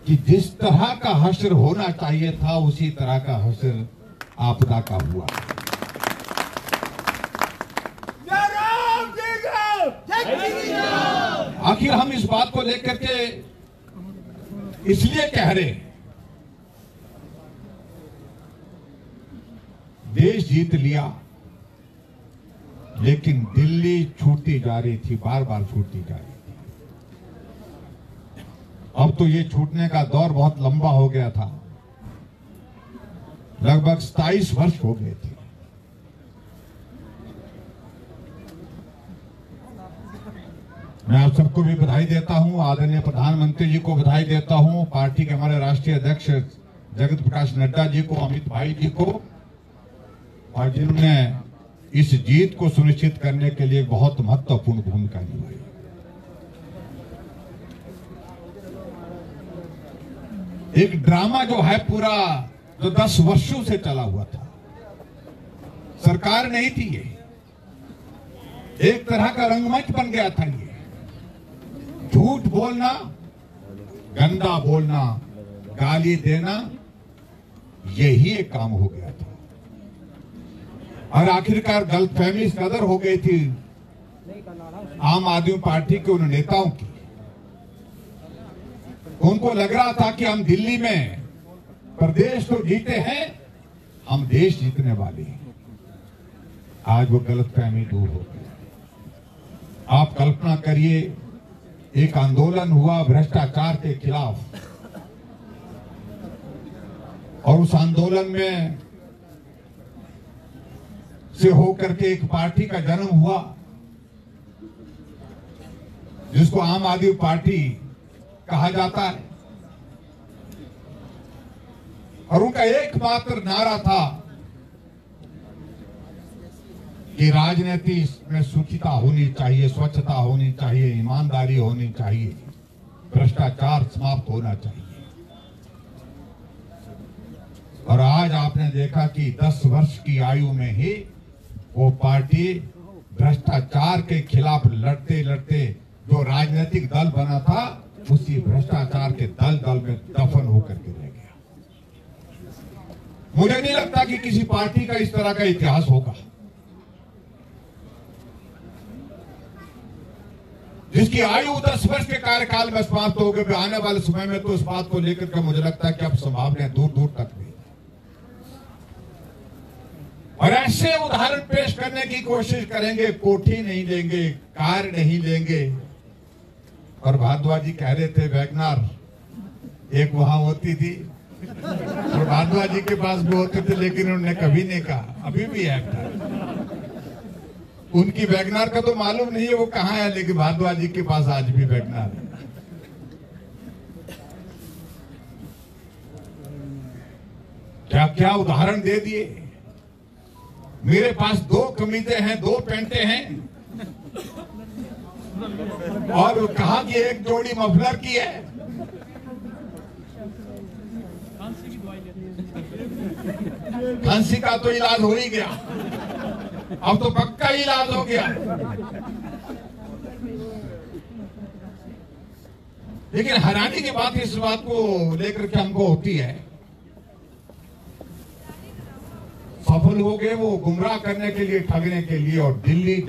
कि जिस तरह का हश्र होना चाहिए था उसी तरह का हश्र आपदा का हुआ। आखिर हम इस बात को लेकर के इसलिए कह रहे हैं, देश जीत लिया लेकिन दिल्ली छूटती जा रही थी, बार बार छूटती जा रही थी। अब तो ये छूटने का दौर बहुत लंबा हो गया था, लगभग 27 वर्ष हो गए थे। मैं आप सबको भी बधाई देता हूं, आदरणीय प्रधानमंत्री जी को बधाई देता हूं, पार्टी के हमारे राष्ट्रीय अध्यक्ष जगत प्रकाश नड्डा जी को, अमित भाई जी को, और जिन्होंने इस जीत को सुनिश्चित करने के लिए बहुत महत्वपूर्ण भूमिका निभाई। एक ड्रामा जो है पूरा, जो 10 वर्षों से चला हुआ था, सरकार नहीं थी, ये एक तरह का रंगमंच बन गया था। ये झूठ बोलना, गंदा बोलना, गाली देना, यही एक काम हो गया था। और आखिरकार गलतफहमी इस कदर हो गई थी आम आदमी पार्टी के उन नेताओं की, उनको लग रहा था कि हम दिल्ली में प्रदेश तो जीते हैं, हम देश जीतने वाले हैं। आज वो गलतफहमी दूर हो गई। आप कल्पना करिए, एक आंदोलन हुआ भ्रष्टाचार के खिलाफ, और उस आंदोलन में से होकर के एक पार्टी का जन्म हुआ जिसको आम आदमी पार्टी कहा जाता है, और उनका एकमात्र नारा था कि राजनीति में शुचिता होनी चाहिए, स्वच्छता होनी चाहिए, ईमानदारी होनी चाहिए, भ्रष्टाचार समाप्त होना चाहिए। और आज आपने देखा कि 10 वर्ष की आयु में ही वो पार्टी भ्रष्टाचार के खिलाफ लड़ते लड़ते जो राजनीतिक दल बना था, उसी भ्रष्टाचार के दल में दफन होकर के रह गया। मुझे नहीं लगता कि किसी पार्टी का इस तरह का इतिहास होगा जिसकी आयु 10 वर्ष के कार्यकाल में समाप्त हो गई। आने वाले समय में तो इस बात को लेकर के मुझे लगता है कि अब संभावनाएं दूर दूर तक भी, और ऐसे उदाहरण पेश करने की कोशिश करेंगे, कोठी नहीं लेंगे, कार नहीं लेंगे। और भारद्वाज जी कह रहे थे वैगनार एक वहां होती थी, और भारद्वाज जी के पास भी होते थे, लेकिन उन्होंने कभी नहीं कहा, अभी भी है। उनकी वैगनार का तो मालूम नहीं है वो कहां है, लेकिन भारद्वाज जी के पास आज भी वैगनार है। क्या क्या उदाहरण दे दिए। मेरे पास 2 कमीजें हैं, 2 पैंटें हैं, और कहा कि एक जोड़ी मफलर की है। खांसी का तो इलाज हो ही गया, अब तो पक्का इलाज हो गया। लेकिन हैरानी की बात इस बात को लेकर के हमको होती है, सफल हो गए वो गुमराह करने के लिए, ठगने के लिए। और दिल्ली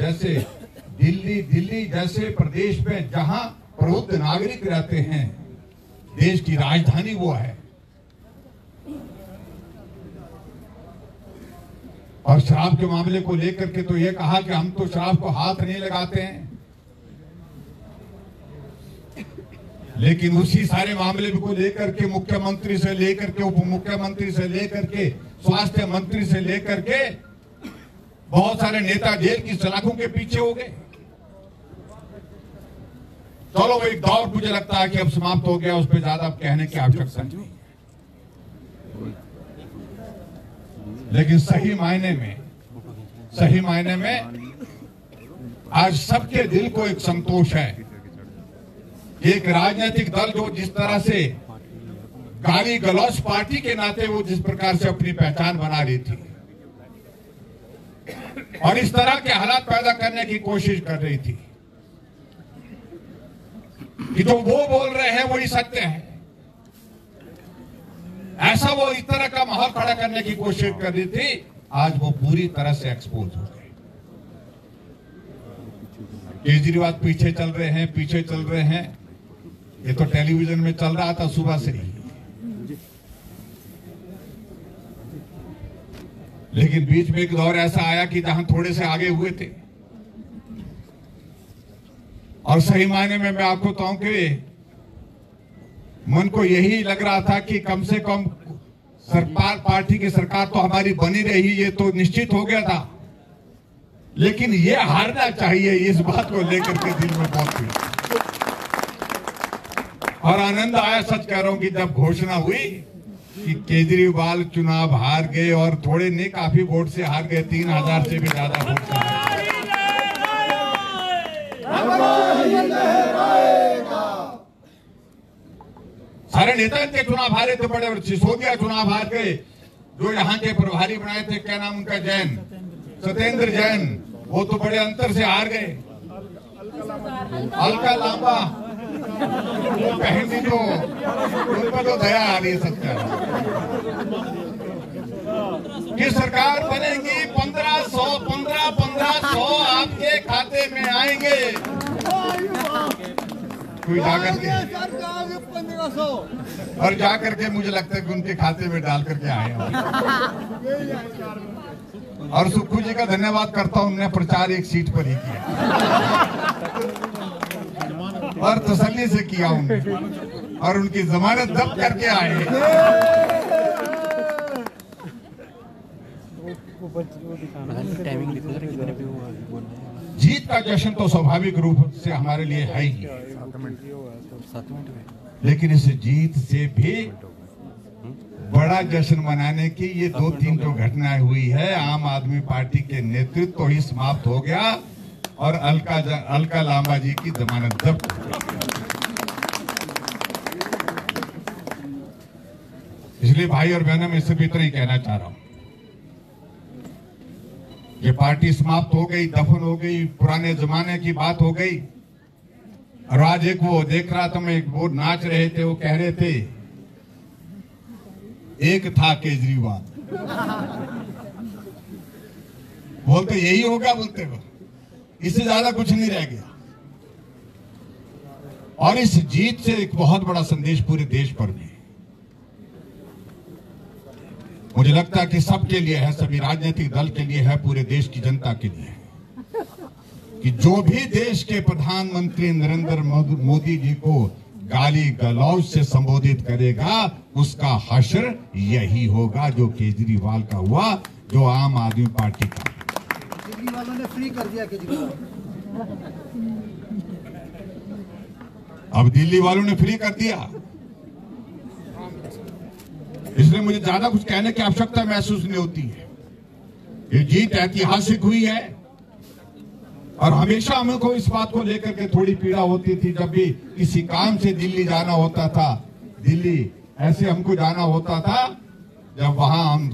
जैसे प्रदेश में जहां प्रबुद्ध नागरिक रहते हैं, देश की राजधानी वो है, और शराब के मामले को लेकर के तो ये कहा कि हम तो शराब को हाथ नहीं लगाते हैं, लेकिन उसी सारे मामले को लेकर के मुख्यमंत्री से लेकर के उप मुख्यमंत्री से लेकर के स्वास्थ्य मंत्री से लेकर के बहुत सारे नेता जेल की सलाखों के पीछे हो गए। चलो वो एक दौर मुझे लगता है कि अब समाप्त हो गया, उस पर ज्यादा कहने की आवश्यकता नहीं। लेकिन सही मायने में आज सबके दिल को एक संतोष है, एक राजनीतिक दल जो जिस तरह से गाली गलौज पार्टी के नाते वो जिस प्रकार से अपनी पहचान बना रही थी और इस तरह के हालात पैदा करने की कोशिश कर रही थी कि जो वो बोल रहे हैं वही सत्य है, ऐसा वो इस तरह का माहौल खड़ा करने की कोशिश कर रही थी, आज वो पूरी तरह से एक्सपोज हो गए। केजरीवाल पीछे चल रहे हैं, पीछे चल रहे हैं। ये तो टेलीविजन में चल रहा था सुबह से ही, लेकिन बीच में एक दौर ऐसा आया कि जहां थोड़े से आगे हुए थे। और सही मायने में मैं आपको कहूं कि मन को यही लग रहा था कि कम से कम सरकार, पार्टी की सरकार तो हमारी बनी रही, ये तो निश्चित हो गया था, लेकिन ये हारना चाहिए, इस बात को लेकर के दिल में बहुत थी। और आनंद आया, सच कह रहा हूं, कि जब घोषणा हुई कि केजरीवाल चुनाव हार गए, और थोड़े नहीं काफी वोट से हार गए, 3000 से भी ज्यादा वोट से हार गए। सारे नेता इनके चुनाव हारे थे बड़े, और सिसोदिया चुनाव हार गए। जो यहाँ के प्रभारी बनाए थे, क्या नाम उनका, जैन, सत्येंद्र जैन, वो तो बड़े अंतर से हार गए। अलका लांबा वो बहन जी, जो उन पर तो दया आ रही है सबका। कि सरकार बनेगी, 1500 आपके खाते में आएंगे। कोई जाकर के 1500 और जाकर के मुझे लगता है कि उनके खाते में डाल करके आए। और सुक्खू जी का धन्यवाद करता हूं, उन्होंने प्रचार एक सीट पर ही किया और तसल्ली से किया उन्होंने, और उनकी जमानत जब्त करके आए। जीत का जश्न तो स्वाभाविक रूप से हमारे लिए है ही, लेकिन इस जीत से भी बड़ा जश्न मनाने की ये 2-3 जो घटनाएं हुई है, आम आदमी पार्टी के नेतृत्व तो ही समाप्त हो गया, और अलका लांबा जी की जमानत जब्त हो गई। इसलिए भाई और बहनों, मैं सिर्फ इतना ही कहना चाह रहा हूं, ये पार्टी समाप्त हो गई, दफन हो गई, पुराने जमाने की बात हो गई। और आज एक वो देख रहा था मैं, वो नाच रहे थे, वो कह रहे थे एक था केजरीवाल, बोलते यही होगा, बोलते वो, इससे ज्यादा कुछ नहीं रह गया। और इस जीत से एक बहुत बड़ा संदेश पूरे देश पर भी, मुझे लगता है कि सबके लिए है, सभी राजनीतिक दल के लिए है, पूरे देश की जनता के लिए है, कि जो भी देश के प्रधानमंत्री नरेंद्र मोदी जी को गाली गलौज से संबोधित करेगा, उसका हश्र यही होगा जो केजरीवाल का हुआ, जो आम आदमी पार्टी का। केजरीवाल ने फ्री कर दिया, केजरीवाल अब दिल्ली वालों ने फ्री कर दिया, इसलिए मुझे ज्यादा कुछ कहने की आवश्यकता महसूस नहीं होती है। ये जीत ऐतिहासिक हुई है, और हमेशा हमको इस बात को लेकर के थोड़ी पीड़ा होती थी, जब भी किसी काम से दिल्ली जाना होता था, दिल्ली ऐसे हमको जाना होता था, जब वहां हम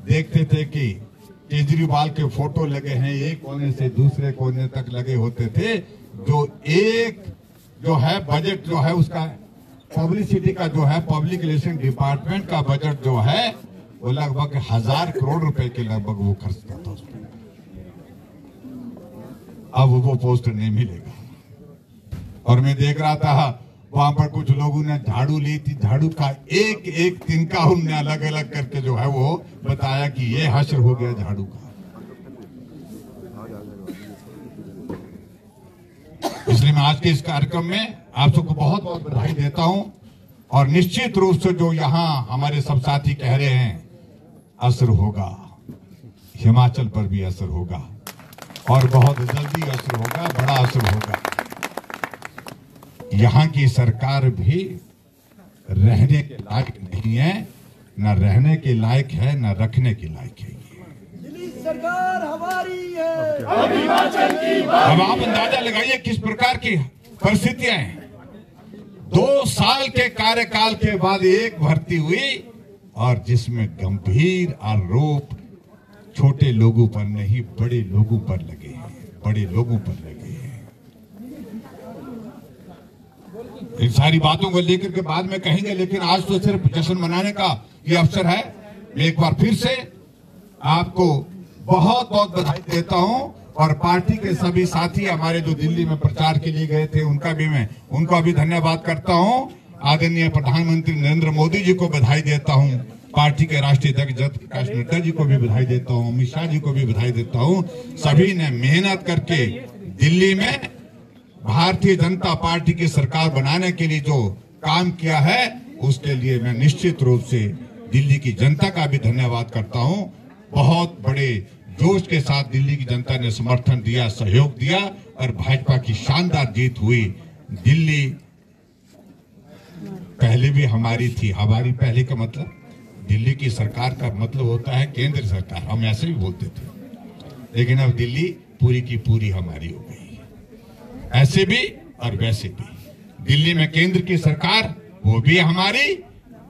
देखते थे कि केजरीवाल के फोटो लगे हैं, एक कोने से दूसरे कोने तक लगे होते थे, जो एक जो है बजट जो है उसका, पब्लिसिटी का जो है, पब्लिक रिलेशन डिपार्टमेंट का बजट जो है, वो लगभग 1000 करोड़ रुपए के लगभग वो खर्च करता था। अब वो पोस्टर नहीं मिलेगा। और मैं देख रहा था वहां पर कुछ लोगों ने झाड़ू ली थी, झाड़ू का एक एक तिनका उन्होंने अलग अलग करके जो है वो बताया कि ये हश्र हो गया झाड़ू का। इसलिए मैं आज के इस कार्यक्रम में आप सबको बहुत बहुत बधाई देता हूं, और निश्चित रूप से जो यहाँ हमारे सब साथी कह रहे हैं, असर होगा, हिमाचल पर भी असर होगा, और बहुत जल्दी असर होगा, बड़ा असर होगा। यहाँ की सरकार भी रहने के लायक नहीं है, न रहने के लायक है, न रखने के लायक है। दिल्ली सरकार हमारी है, अब आप अंदाजा लगाइए किस प्रकार की परिस्थितियां हैं। 2 साल के कार्यकाल के बाद एक भर्ती हुई, और जिसमें गंभीर आरोप छोटे लोगों पर नहीं, बड़े लोगों पर लगे हैं, बड़े लोगों पर लगे हैं। इन सारी बातों को लेकर के बाद में कहेंगे, लेकिन आज तो सिर्फ जश्न मनाने का ये अवसर है। मैं एक बार फिर से आपको बहुत बहुत बधाई देता हूं और पार्टी के सभी साथी हमारे जो दिल्ली में प्रचार के लिए गए थे उनका भी धन्यवाद करता हूं। आदरणीय प्रधानमंत्री नरेंद्र मोदी जी को बधाई देता हूं, पार्टी के राष्ट्रीय अध्यक्ष जगत प्रकाश नड्डा जी को भी बधाई देता हूं, अमित शाह जी को भी बधाई देता हूं। सभी ने मेहनत करके दिल्ली में भारतीय जनता पार्टी की सरकार बनाने के लिए जो काम किया है उसके लिए मैं निश्चित रूप से दिल्ली की जनता का भी धन्यवाद करता हूं। बहुत बड़े जोश के साथ दिल्ली की जनता ने समर्थन दिया, सहयोग दिया और भाजपा की शानदार जीत हुई। दिल्ली पहले भी हमारी थी, हमारी पहले का मतलब दिल्ली की सरकार का मतलब होता है केंद्र सरकार, हम ऐसे भी बोलते थे, लेकिन अब दिल्ली पूरी की पूरी हमारी हो गई है, ऐसे भी और वैसे भी। दिल्ली में केंद्र की सरकार वो भी हमारी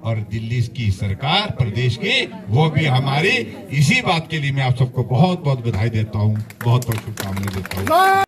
और दिल्ली की सरकार प्रदेश की वो भी हमारी। इसी बात के लिए मैं आप सबको बहुत बहुत बधाई देता हूं, बहुत बहुत शुभकामनाएं देता हूं।